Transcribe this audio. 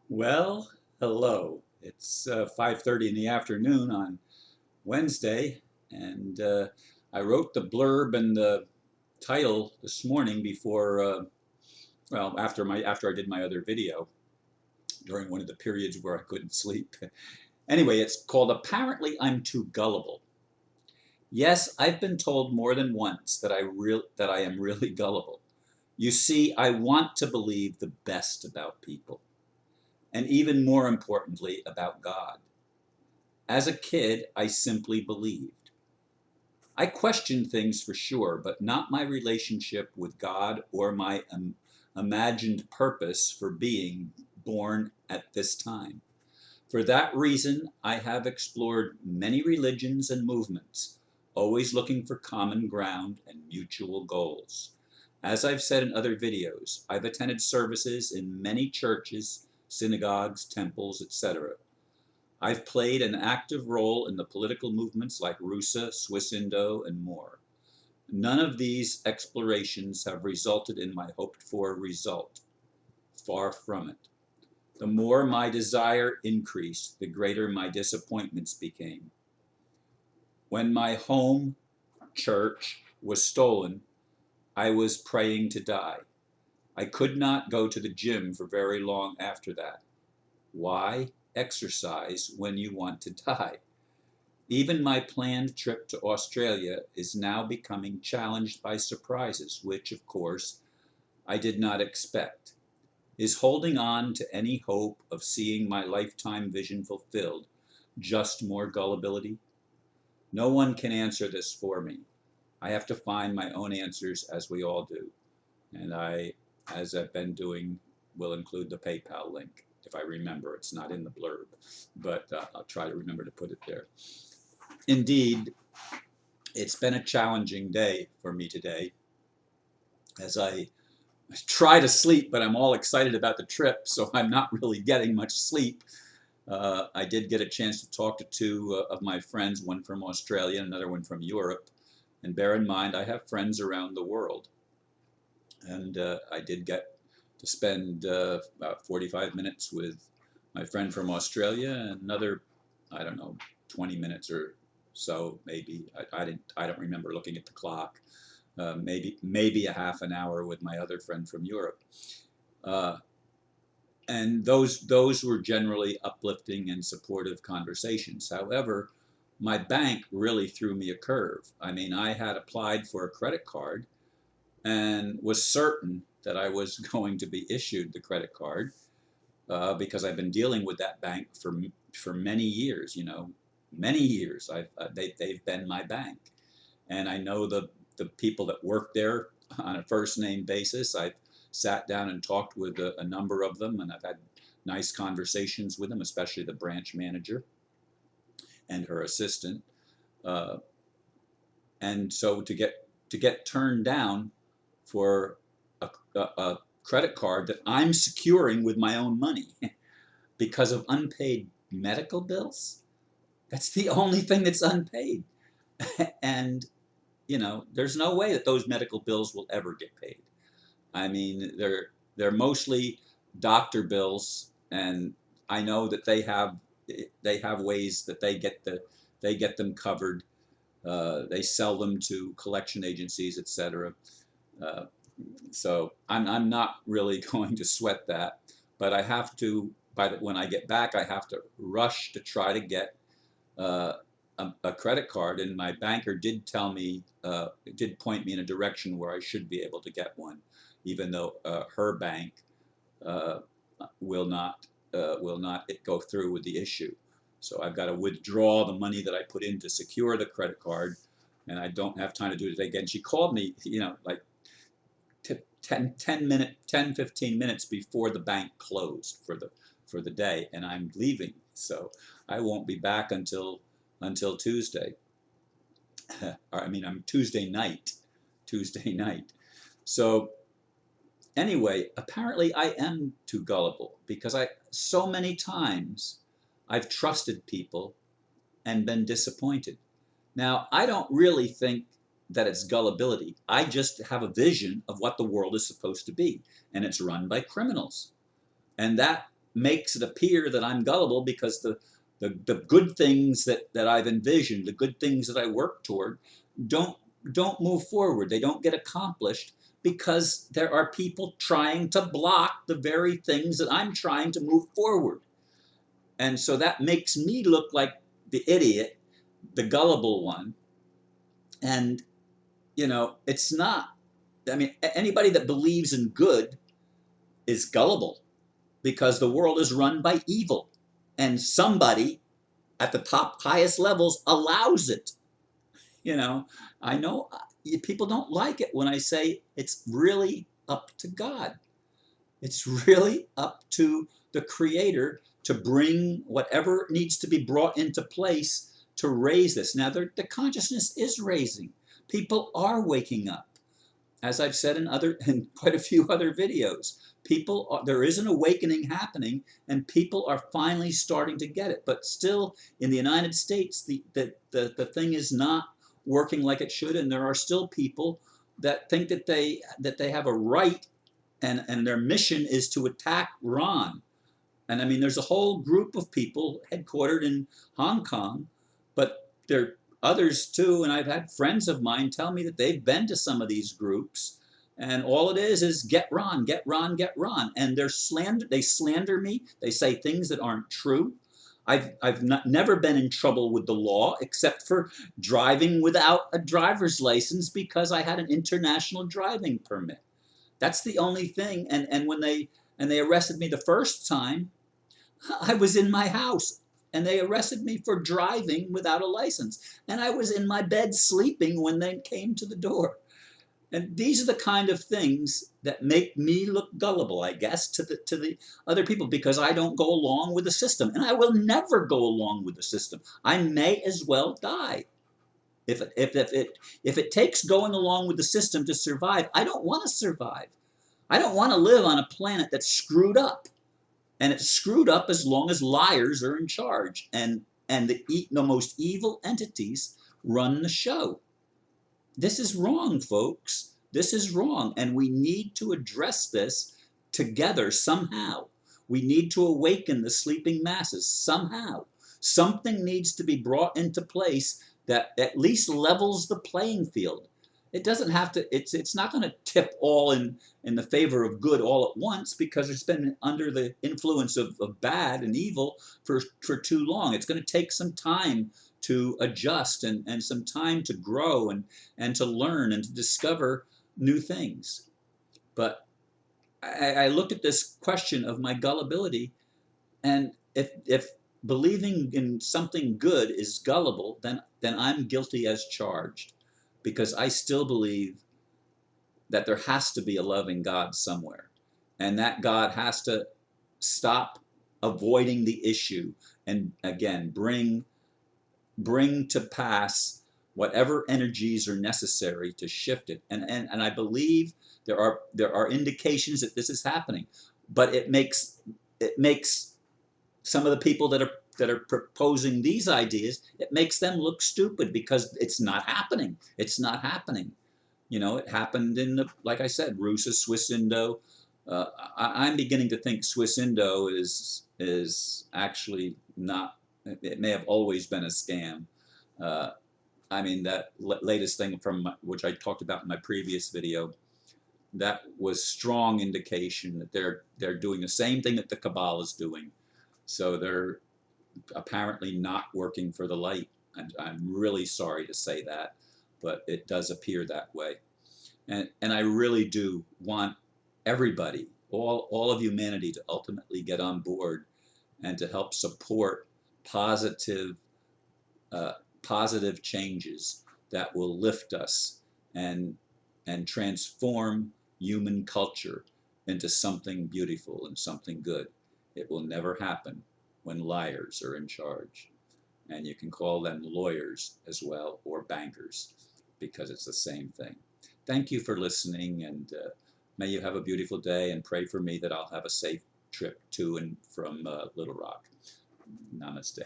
Well, hello. It's 5:30 in the afternoon on Wednesday, and I wrote the blurb and the title this morning before, after I did my other video during one of the periods where I couldn't sleep. Anyway, it's called "Apparently I'm Too Gullible." Yes, I've been told more than once that I am really gullible. You see, I want to believe the best about people, and even more importantly, about God. As a kid, I simply believed. I questioned things for sure, but not my relationship with God or my imagined purpose for being born at this time. For that reason, I have explored many religions and movements, always looking for common ground and mutual goals. As I've said in other videos, I've attended services in many churches, synagogues, temples, etc. I've played an active role in the political movements like RUSA, Swiss Indo, and more. None of these explorations have resulted in my hoped for result. Far from it. The more my desire increased, the greater my disappointments became. When my home church was stolen, I was praying to die. I could not go to the gym for very long after that. Why exercise when you want to die? Even my planned trip to Australia is now becoming challenged by surprises, which, of course, I did not expect. Is holding on to any hope of seeing my lifetime vision fulfilled just more gullibility? No one can answer this for me. I have to find my own answers, as we all do. And as I've been doing, will include the PayPal link. If I remember, it's not in the blurb, but I'll try to remember to put it there. Indeed, it's been a challenging day for me today as I try to sleep, but I'm all excited about the trip, so I'm not really getting much sleep. I did get a chance to talk to two of my friends, one from Australia, another one from Europe. And bear in mind, I have friends around the world. And I did get to spend about 45 minutes with my friend from Australia and another, I don't know, 20 minutes or so, maybe. I don't remember looking at the clock. Maybe a half an hour with my other friend from Europe. Uh, and those were generally uplifting and supportive conversations. However, my bank really threw me a curve. I mean, I had applied for a credit card and was certain that I was going to be issued the credit card because I've been dealing with that bank for many years. Many years. They've been my bank, and I know the people that work there on a first name basis. I've sat down and talked with a number of them, and I've had nice conversations with them, especially the branch manager and her assistant. Uh, and so to get turned down for a credit card that I'm securing with my own money because of unpaid medical bills. That's the only thing that's unpaid. And, there's no way that those medical bills will ever get paid. I mean, they're mostly doctor bills, and I know that they have ways that they get them covered. They sell them to collection agencies, etc. Uh, so I'm not really going to sweat that, but I have to. When I get back, I have to rush to try to get uh, a credit card, and my banker did tell me, did point me in a direction where I should be able to get one, even though her bank uh, will not go through with the issue. So I've got to withdraw the money that I put in to secure the credit card, and I don't have time to do it again. She called me, like 15 minutes before the bank closed for the day, and I'm leaving, so I won't be back until Tuesday. I mean, I'm Tuesday night. So anyway, apparently I am too gullible because so many times I've trusted people and been disappointed. Now, I don't really think that it's gullibility. I just have a vision of what the world is supposed to be, and it's run by criminals. And makes it appear that I'm gullible because the good things that I've envisioned, the good things that I work toward, don't don't move forward. They don't get accomplished because there are people trying to block the very things that I'm trying to move forward. And so that makes me look like the idiot, the gullible one. And, it's not. I mean, anybody that believes in good is gullible because the world is run by evil. And somebody at the top, highest levels allows it. I know people don't like it when I say it's really up to God. It's really up to the Creator to bring whatever needs to be brought into place to raise this. Now, the consciousness is raising. People are waking up. As I've said in quite a few other videos, there is an awakening happening, and people are finally starting to get it. But still, in the United States, the thing is not working like it should, and there are still people that think that they have a right, and their mission is to attack Ron. And I mean, there's a whole group of people headquartered in Hong Kong, but there are others too. And I've had friends of mine tell me that they've been to some of these groups, and all it is get Ron, get Ron, get Ron. And they slander me. They say things that aren't true. I've never been in trouble with the law except for driving without a driver's license because I had an international driving permit. That's the only thing. And when they arrested me the first time, I was in my house, and they arrested me for driving without a license. And I was in my bed sleeping when they came to the door. And these are the kind of things that make me look gullible, I guess, to the other people, because I don't go along with the system. And I will never go along with the system. I may as well die. If it takes going along with the system to survive, I don't want to survive. I don't want to live on a planet that's screwed up. And it's screwed up as long as liars are in charge. And the most evil entities run the show. This is wrong, folks. This is wrong. And we need to address this together somehow. We need to awaken the sleeping masses somehow. Something needs to be brought into place that at least levels the playing field. It doesn't have to, it's not going to tip all in the favor of good all at once, because it's been under the influence of bad and evil for too long. It's going to take some time to adjust, and some time to grow, and to learn, and to discover new things. But I looked at this question of my gullibility, and if believing in something good is gullible, then I'm guilty as charged, because I still believe that there has to be a loving God somewhere, and that God has to stop avoiding the issue, and again bring to pass whatever energies are necessary to shift it. And I believe there are indications that this is happening, but it makes some of the people that are proposing these ideas, it makes them look stupid, because it's not happening. It's not happening. It happened in like I said, Rusa, Swiss Indo. I'm beginning to think Swiss Indo is actually not. It may have always been a scam. I mean, that latest thing which I talked about in my previous video, that was strong indication that they're doing the same thing that the Cabal is doing. So they're apparently not working for the light. And I'm really sorry to say that, but it does appear that way. And I really do want everybody, all of humanity, to ultimately get on board and to help support positive changes that will lift us and transform human culture into something beautiful and something good. It will never happen when liars are in charge. And you can call them lawyers as well, or bankers, because it's the same thing. Thank you for listening, and may you have a beautiful day, and pray for me that I'll have a safe trip to and from Little Rock. Namaste.